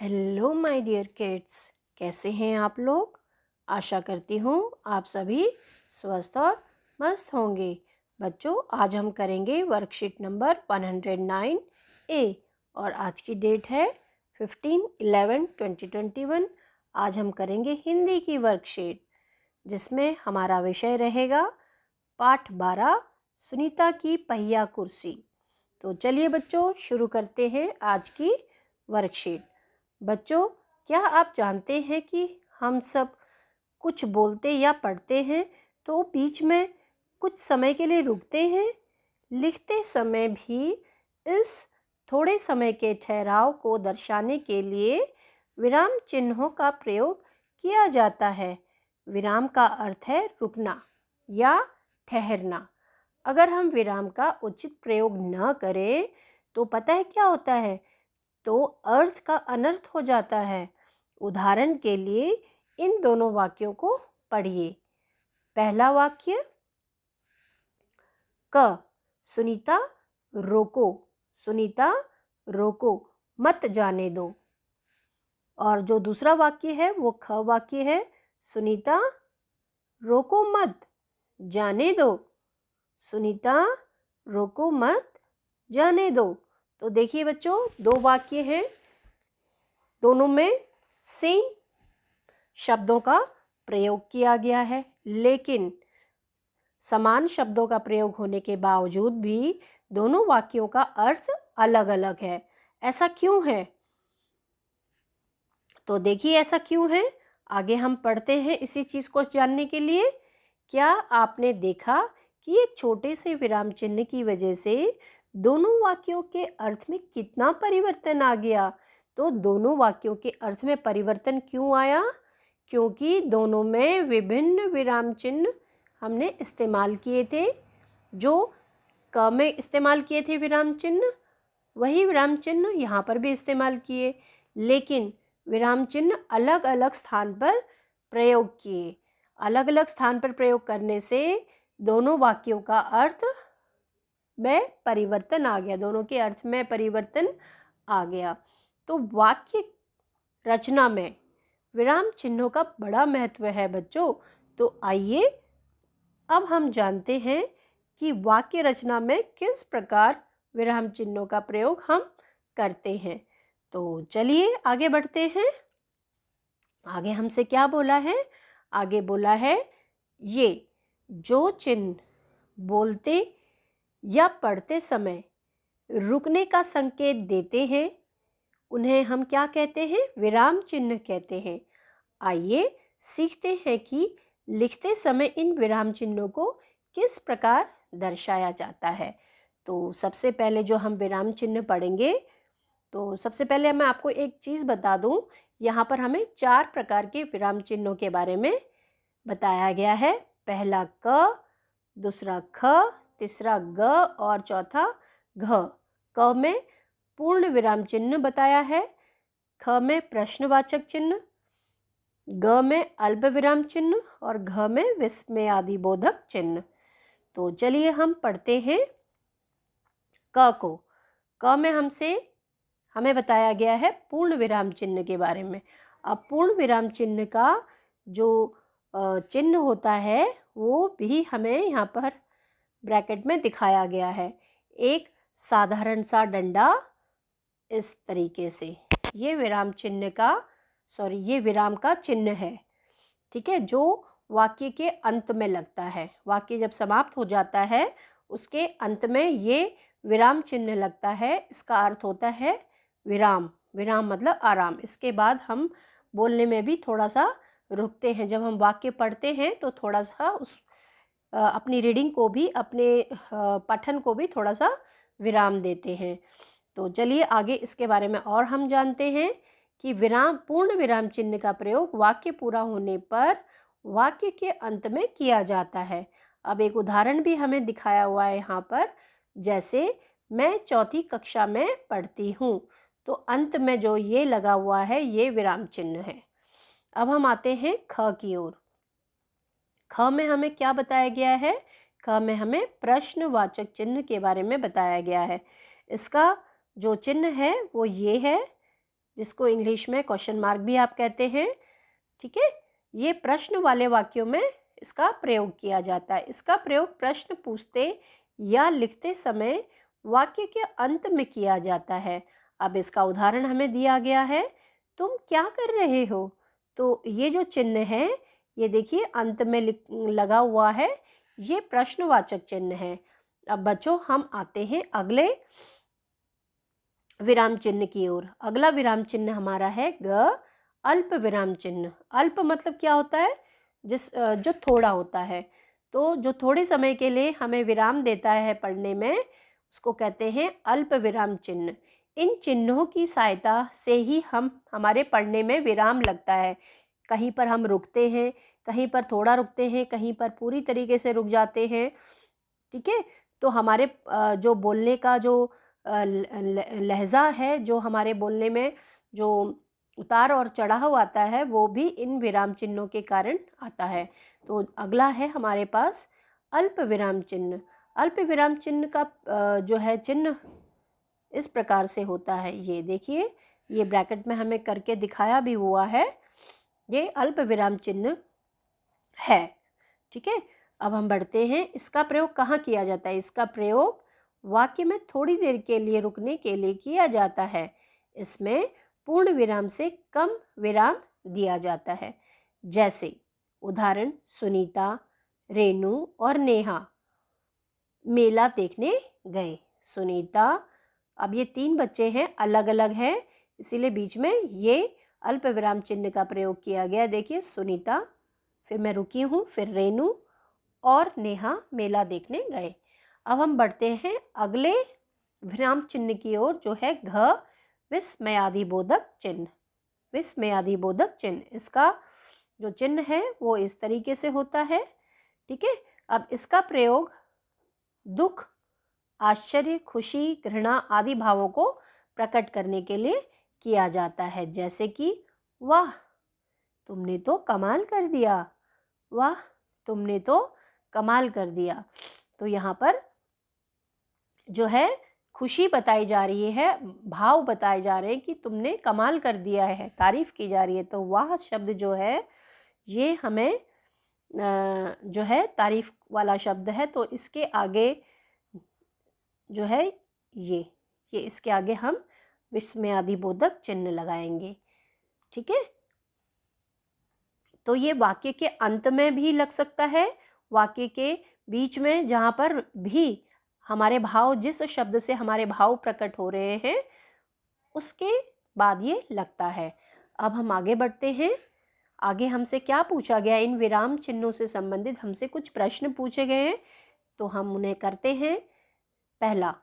Hello my dear kids, कैसे हैं आप लोग। आशा करती हूँ आप सभी स्वस्थ और मस्त होंगे। बच्चों, आज हम करेंगे वर्कशीट नंबर 109 ए और आज की डेट है 15/11/2021। आज हम करेंगे हिंदी की वर्कशीट जिसमें हमारा विषय रहेगा पाठ 12 सुनीता की पहिया कुर्सी। तो चलिए बच्चों, शुरू करते हैं आज की वर्कशीट। बच्चों, क्या आप जानते हैं कि हम सब कुछ बोलते या पढ़ते हैं तो बीच में कुछ समय के लिए रुकते हैं। लिखते समय भी इस थोड़े समय के ठहराव को दर्शाने के लिए विराम चिन्हों का प्रयोग किया जाता है। विराम का अर्थ है रुकना या ठहरना। अगर हम विराम का उचित प्रयोग न करें तो पता है क्या होता है, तो अर्थ का अनर्थ हो जाता है। उदाहरण के लिए इन दोनों वाक्यों को पढ़िए। पहला वाक्य, क सुनीता रोको, सुनीता रोको, मत जाने दो। और जो दूसरा वाक्य है वो ख वाक्य है, सुनीता रोको मत जाने दो, सुनीता रोको मत जाने दो। तो देखिए बच्चों, दो वाक्य हैं, दोनों में सेम शब्दों का प्रयोग किया गया है, लेकिन समान शब्दों का प्रयोग होने के बावजूद भी दोनों वाक्यों का अर्थ अलग अलग है। ऐसा क्यों है? तो देखिए ऐसा क्यों है, आगे हम पढ़ते हैं इसी चीज़ को जानने के लिए। क्या आपने देखा कि एक छोटे से विराम चिन्ह की वजह से दोनों वाक्यों के अर्थ में कितना परिवर्तन आ गया? तो दोनों वाक्यों के अर्थ में परिवर्तन क्यों आया? क्योंकि दोनों में विभिन्न विराम चिन्ह हमने इस्तेमाल किए थे। जो क में इस्तेमाल किए थे विराम चिन्ह, वही विराम चिन्ह यहाँ पर भी इस्तेमाल किए, लेकिन विराम चिन्ह अलग अलग स्थान पर प्रयोग किए। अलग अलग स्थान पर प्रयोग करने से दोनों वाक्यों का अर्थ में परिवर्तन आ गया, दोनों के अर्थ में परिवर्तन आ गया। तो वाक्य रचना में विराम चिन्हों का बड़ा महत्व है बच्चों। तो आइए अब हम जानते हैं कि वाक्य रचना में किस प्रकार विराम चिन्हों का प्रयोग हम करते हैं। तो चलिए आगे बढ़ते हैं। आगे हमसे क्या बोला है? आगे बोला है, ये जो चिन्ह बोलते या पढ़ते समय रुकने का संकेत देते हैं उन्हें हम क्या कहते हैं? विराम चिन्ह कहते हैं। आइए सीखते हैं कि लिखते समय इन विराम चिन्हों को किस प्रकार दर्शाया जाता है। तो सबसे पहले जो हम विराम चिन्ह पढ़ेंगे, तो सबसे पहले मैं आपको एक चीज़ बता दूं, यहाँ पर हमें 4 प्रकार के विराम चिन्हों के बारे में बताया गया है। पहला क, दूसरा ख, तीसरा ग और चौथा घ। क में पूर्ण विराम चिन्ह बताया है, ख में प्रश्नवाचक चिन्ह, ग में अल्प विराम चिन्ह और घ में विस्मयादिबोधक चिन्ह। तो चलिए हम पढ़ते हैं क को। क में हमें बताया गया है पूर्ण विराम चिन्ह के बारे में। अब पूर्ण विराम चिन्ह का जो चिन्ह होता है वो भी हमें यहाँ पर ब्रैकेट में दिखाया गया है। एक साधारण सा डंडा इस तरीके से, ये विराम का चिन्ह है, ठीक है, जो वाक्य के अंत में लगता है। वाक्य जब समाप्त हो जाता है उसके अंत में ये विराम चिन्ह लगता है। इसका अर्थ होता है विराम। विराम मतलब आराम। इसके बाद हम बोलने में भी थोड़ा सा रुकते हैं। जब हम वाक्य पढ़ते हैं तो थोड़ा सा अपनी रीडिंग को भी, अपने पठन को भी थोड़ा सा विराम देते हैं। तो चलिए आगे इसके बारे में और हम जानते हैं कि पूर्ण विराम चिन्ह का प्रयोग वाक्य पूरा होने पर वाक्य के अंत में किया जाता है। अब एक उदाहरण भी हमें दिखाया हुआ है यहाँ पर, जैसे मैं 4ठी कक्षा में पढ़ती हूँ, तो अंत में जो ये लगा हुआ है ये विराम चिन्ह है। अब हम आते हैं ख की ओर। ख में हमें क्या बताया गया है? ख में हमें प्रश्नवाचक चिन्ह के बारे में बताया गया है। इसका जो चिन्ह है वो ये है, जिसको इंग्लिश में क्वेश्चन मार्क भी आप कहते हैं। ठीक है, ये प्रश्न वाले वाक्यों में इसका प्रयोग किया जाता है। इसका प्रयोग प्रश्न पूछते या लिखते समय वाक्य के अंत में किया जाता है। अब इसका उदाहरण हमें दिया गया है, तुम क्या कर रहे हो। तो ये जो चिन्ह है, ये देखिए अंत में लगा हुआ है, ये प्रश्नवाचक चिन्ह है। अब बच्चों हम आते हैं अगले विराम चिन्ह की ओर। अगला विराम चिन्ह हमारा है ग अल्प विराम चिन्ह। अल्प मतलब क्या होता है, जो थोड़ा होता है। तो जो थोड़े समय के लिए हमें विराम देता है पढ़ने में, उसको कहते हैं अल्प विराम चिन्ह। इन चिन्हों की सहायता से ही हमारे पढ़ने में विराम लगता है। कहीं पर हम रुकते हैं, कहीं पर थोड़ा रुकते हैं, कहीं पर पूरी तरीके से रुक जाते हैं। ठीक है, तो हमारे जो बोलने का जो लहजा है, जो हमारे बोलने में जो उतार और चढ़ाव आता है, वो भी इन विराम चिन्हों के कारण आता है। तो अगला है हमारे पास अल्प विराम चिन्ह। अल्प विराम चिन्ह का जो है चिन्ह इस प्रकार से होता है। ये देखिए, ये ब्रैकेट में हमें करके दिखाया भी हुआ है, ये अल्प विराम चिन्ह है। ठीक है, अब हम बढ़ते हैं, इसका प्रयोग कहाँ किया जाता है। इसका प्रयोग वाक्य में थोड़ी देर के लिए रुकने के लिए किया जाता है। इसमें पूर्ण विराम से कम विराम दिया जाता है। जैसे उदाहरण, सुनीता, रेनू और नेहा मेला देखने गए। सुनीता, अब ये 3 बच्चे हैं, अलग अलग हैं, इसीलिए बीच में ये अल्प विराम चिन्ह का प्रयोग किया गया। देखिए सुनीता, फिर मैं रुकी हूँ, फिर रेनू और नेहा मेला देखने गए। अब हम बढ़ते हैं अगले विराम चिन्ह की ओर, जो है घ विस्मयादिबोधक चिन्ह। विस्मयादिबोधक चिन्ह, इसका जो चिन्ह है वो इस तरीके से होता है। ठीक है, अब इसका प्रयोग दुख, आश्चर्य, खुशी, घृणा आदि भावों को प्रकट करने के लिए किया जाता है। जैसे कि वाह तुमने तो कमाल कर दिया, वाह तुमने तो कमाल कर दिया। तो यहाँ पर जो है खुशी बताई जा रही है, भाव बताए जा रहे हैं कि तुमने कमाल कर दिया है, तारीफ की जा रही है। तो वाह शब्द जो है ये हमें जो है तारीफ वाला शब्द है, तो इसके आगे जो है ये इसके आगे हम विस्मयादिबोधक चिन्ह लगाएंगे। ठीक है, तो ये वाक्य के अंत में भी लग सकता है, वाक्य के बीच में, जहाँ पर भी हमारे भाव, जिस शब्द से हमारे भाव प्रकट हो रहे हैं उसके बाद ये लगता है। अब हम आगे बढ़ते हैं। आगे हमसे क्या पूछा गया, इन विराम चिन्हों से संबंधित हमसे कुछ प्रश्न पूछे गए हैं, तो हम उन्हें करते हैं। पहला,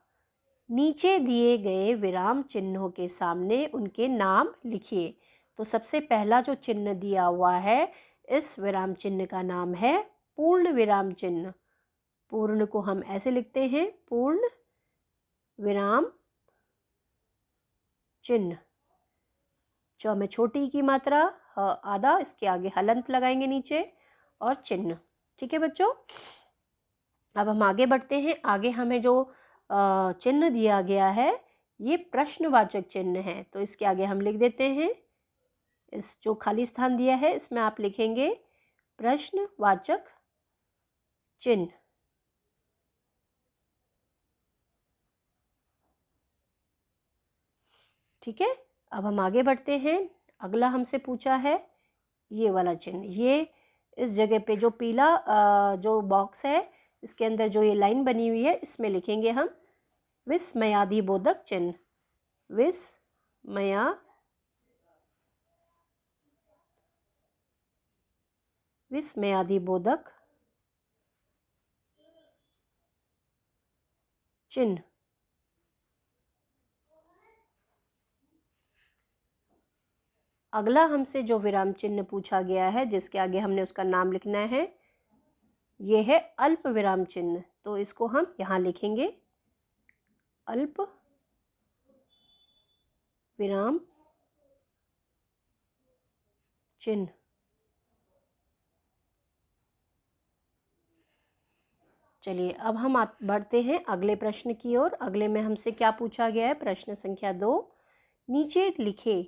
नीचे दिए गए विराम चिन्हों के सामने उनके नाम लिखिए। तो सबसे पहला जो चिन्ह दिया हुआ है, इस विराम चिन्ह का नाम है पूर्ण विराम चिन्ह। पूर्ण को हम ऐसे लिखते हैं, पूर्ण विराम चिन्ह। जो में छोटी की मात्रा आधा, इसके आगे हलंत लगाएंगे नीचे और चिन्ह। ठीक है बच्चों, अब हम आगे बढ़ते हैं। आगे हमें जो चिन्ह दिया गया है ये प्रश्नवाचक चिन्ह है, तो इसके आगे हम लिख देते हैं, इस जो खाली स्थान दिया है इसमें आप लिखेंगे प्रश्नवाचक चिन्ह। ठीक है, अब हम आगे बढ़ते हैं। अगला हमसे पूछा है ये वाला चिन्ह, ये इस जगह पे जो पीला जो बॉक्स है, इसके अंदर जो ये लाइन बनी हुई है, इसमें लिखेंगे हम विस्मयादिबोधक चिन्ह। विस्मयादिबोधक चिन्ह। अगला हमसे जो विराम चिन्ह पूछा गया है, जिसके आगे हमने उसका नाम लिखना है, ये है अल्प विराम चिन्ह। तो इसको हम यहाँ लिखेंगे, अल्प विराम चिन्ह। चलिए अब हम बढ़ते हैं अगले प्रश्न की ओर। अगले में हमसे क्या पूछा गया है, प्रश्न संख्या 2, नीचे लिखे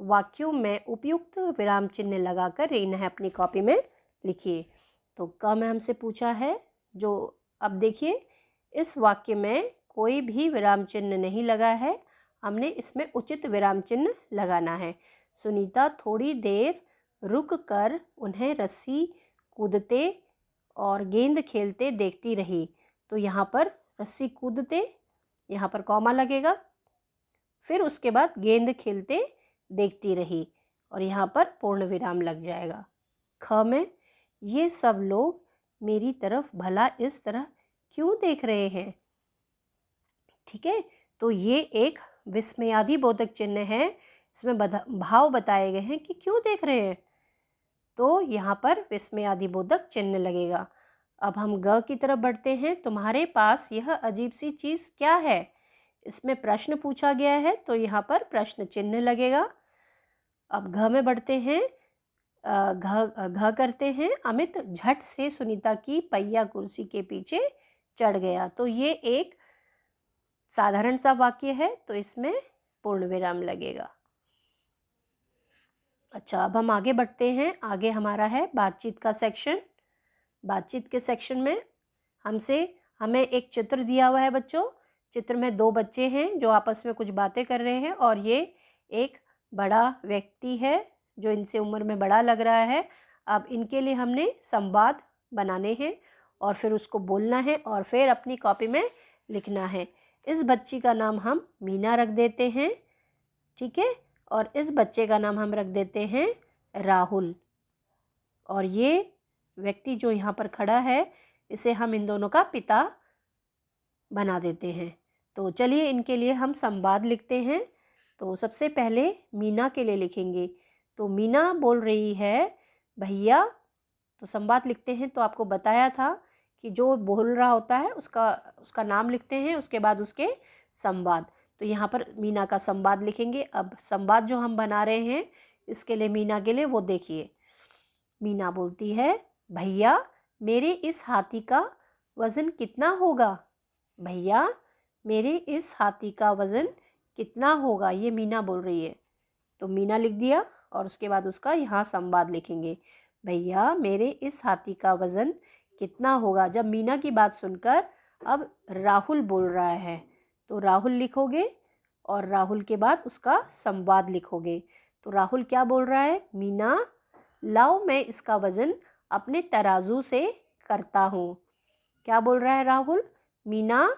वाक्यों में उपयुक्त विराम चिन्ह लगाकर इन्हें अपनी कॉपी में लिखिए। तो क में हमसे पूछा है, जो अब देखिए इस वाक्य में कोई भी विराम चिन्ह नहीं लगा है, हमने इसमें उचित विराम चिन्ह लगाना है। सुनीता थोड़ी देर रुक कर उन्हें रस्सी कूदते और गेंद खेलते देखती रही। तो यहाँ पर रस्सी कूदते, यहाँ पर कॉमा लगेगा, फिर उसके बाद गेंद खेलते देखती रही और यहाँ पर पूर्ण विराम लग जाएगा। ख में ये सब लोग मेरी तरफ भला इस तरह क्यों देख रहे हैं। ठीक है, तो ये एक विस्मयादिबोधक चिन्ह है, इसमें भाव बताए गए हैं कि क्यों देख रहे हैं, तो यहाँ पर विस्मयादिबोधक चिन्ह लगेगा। अब हम ग की तरफ बढ़ते हैं। तुम्हारे पास यह अजीब सी चीज़ क्या है। इसमें प्रश्न पूछा गया है तो यहाँ पर प्रश्न चिन्ह लगेगा। अब घ में बढ़ते हैं। घ करते हैं। अमित झट से सुनीता की पहिया कुर्सी के पीछे चढ़ गया। तो ये एक साधारण सा वाक्य है, तो इसमें पूर्ण विराम लगेगा। अच्छा, अब हम आगे बढ़ते हैं। आगे हमारा है बातचीत का सेक्शन। बातचीत के सेक्शन में हमें एक चित्र दिया हुआ है बच्चों। चित्र में दो बच्चे हैं जो आपस में कुछ बातें कर रहे हैं और ये एक बड़ा व्यक्ति है जो इनसे उम्र में बड़ा लग रहा है। अब इनके लिए हमने संवाद बनाने हैं और फिर उसको बोलना है और फिर अपनी कॉपी में लिखना है। इस बच्ची का नाम हम मीना रख देते हैं, ठीक है, और इस बच्चे का नाम हम रख देते हैं राहुल। और ये व्यक्ति जो यहाँ पर खड़ा है, इसे हम इन दोनों का पिता बना देते हैं। तो चलिए इनके लिए हम संवाद लिखते हैं। तो सबसे पहले मीना के लिए लिखेंगे। तो मीना बोल रही है, भैया। तो संवाद लिखते हैं। तो आपको बताया था कि जो बोल रहा होता है उसका नाम लिखते हैं, उसके बाद उसके संवाद। तो यहाँ पर मीना का संवाद लिखेंगे। अब संवाद जो हम बना रहे हैं इसके लिए मीना के लिए, वो देखिए। मीना बोलती है, भैया मेरे इस हाथी का वज़न कितना होगा। भैया मेरे इस हाथी का वज़न कितना होगा, ये मीना बोल रही है। तो मीना लिख दिया और उसके बाद उसका यहाँ संवाद लिखेंगे। भैया मेरे इस हाथी का वज़न कितना होगा। जब मीना की बात सुनकर अब राहुल बोल रहा है तो राहुल लिखोगे और राहुल के बाद उसका संवाद लिखोगे। तो राहुल क्या बोल रहा है, मीना लाओ मैं इसका वज़न अपने तराजू से करता हूँ। क्या बोल रहा है राहुल, मीना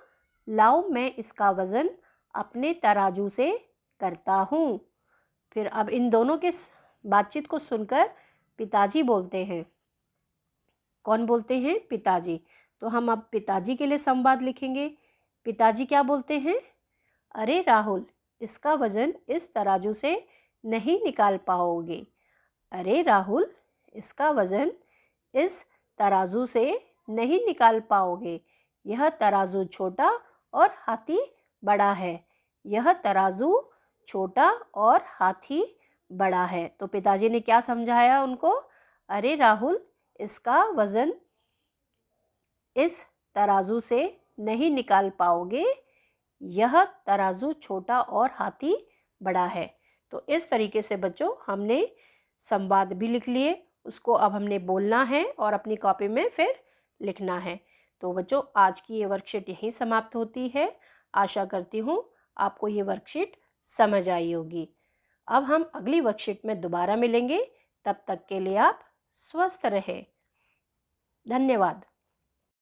लाओ मैं इसका वज़न अपने तराजू से करता हूँ। फिर अब इन दोनों के बातचीत को सुनकर पिताजी बोलते हैं। कौन बोलते हैं, पिताजी। तो हम अब पिताजी के लिए संवाद लिखेंगे। पिताजी क्या बोलते हैं, अरे राहुल इसका वज़न इस तराजू से नहीं निकाल पाओगे। अरे राहुल इसका वज़न इस तराजू से नहीं निकाल पाओगे। यह तराजू छोटा और हाथी बड़ा है। यह तराजू छोटा और हाथी बड़ा है। तो पिताजी ने क्या समझाया उनको, अरे राहुल इसका वज़न इस तराजू से नहीं निकाल पाओगे। यह तराजू छोटा और हाथी बड़ा है। तो इस तरीके से बच्चों हमने संवाद भी लिख लिए, उसको अब हमने बोलना है और अपनी कॉपी में फिर लिखना है। तो बच्चों आज की ये वर्कशीट यहीं समाप्त होती है। आशा करती हूँ आपको ये वर्कशीट समझ आई होगी। अब हम अगली वर्कशीट में दोबारा मिलेंगे। तब तक के लिए आप स्वस्थ रहें। धन्यवाद।